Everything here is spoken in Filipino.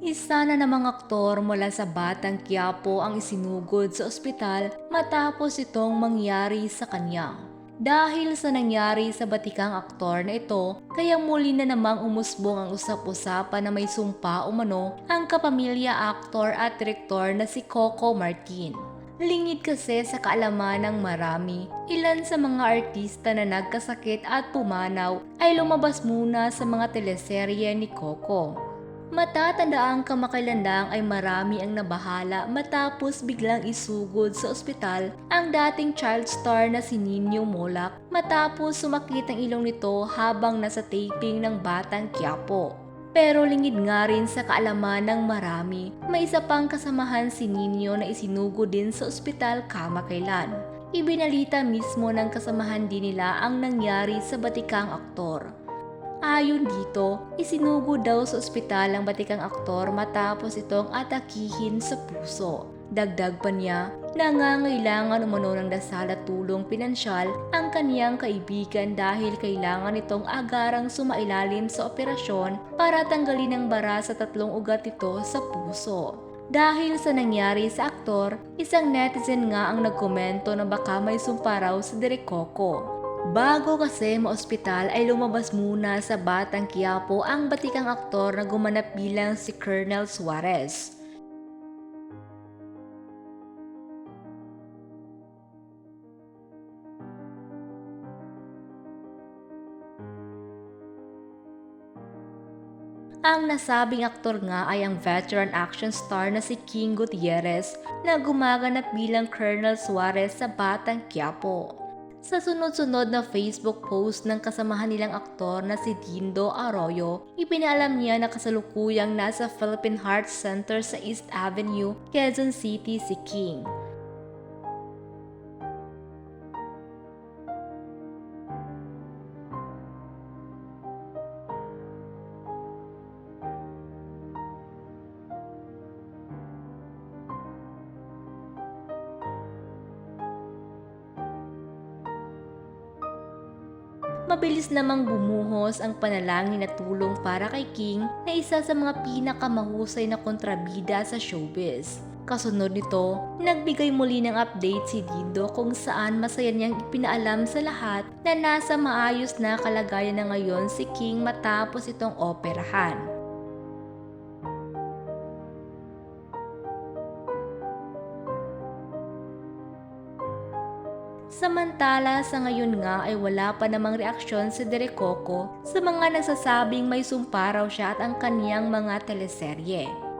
Isa na namang aktor mula sa Batang Quiapo ang isinugod sa ospital matapos itong mangyari sa kanya. Dahil sa nangyari sa batikang aktor na ito, kaya muli na namang umusbong ang usap-usapan na may sumpa umano ang kapamilya aktor at direktor na si Coco Martin. Lingid kasi sa kaalaman ng marami, ilan sa mga artista na nagkasakit at pumanaw ay lumabas muna sa mga teleserye ni Coco. Matatandaang kamakailandang ay marami ang nabahala matapos biglang isugod sa ospital ang dating child star na si Nino Mollac matapos sumakit ang ilong nito habang nasa taping ng Batang Quiapo. Pero lingid nga rin sa kaalaman ng marami, may isa pang kasamahan si Nino na isinugod din sa ospital kamakailan. Ibinalita mismo ng kasamahan din nila ang nangyari sa batikang aktor. Ayon dito, isinugod daw sa ospital ang batikang aktor matapos itong atakihin sa puso. Dagdag pa niya, nangangailangan umano ng dasal at tulong pinansyal ang kaniyang kaibigan dahil kailangan itong agarang sumailalim sa operasyon para tanggalin ang bara sa 3 ugat ito sa puso. Dahil sa nangyari sa aktor, isang netizen nga ang nagkomento na baka may sumpa raw sa Direk Coco. Bago kasi maospital ay lumabas muna sa Batang Quiapo ang batikang aktor na gumanap bilang si Colonel Suarez. Ang nasabing aktor nga ay ang veteran action star na si King Gutierrez na gumaganap bilang Colonel Suarez sa Batang Quiapo. Sa sunod-sunod na Facebook post ng kasamahan nilang aktor na si Dindo Arroyo, ipinaalam niya na kasalukuyang nasa Philippine Heart Center sa East Avenue, Quezon City si King. Mabilis namang bumuhos ang panalangin at tulong para kay King na isa sa mga pinakamahusay na kontrabida sa showbiz. Kasunod nito, nagbigay muli ng update si Dindo kung saan masaya niyang ipinaalam sa lahat na nasa maayos na kalagayan na ngayon si King matapos itong operahan. Samantala sa ngayon nga ay wala pa namang reaksyon si Direk Coco sa mga nagsasabing may sumpa raw siya at ang kaniyang mga teleserye.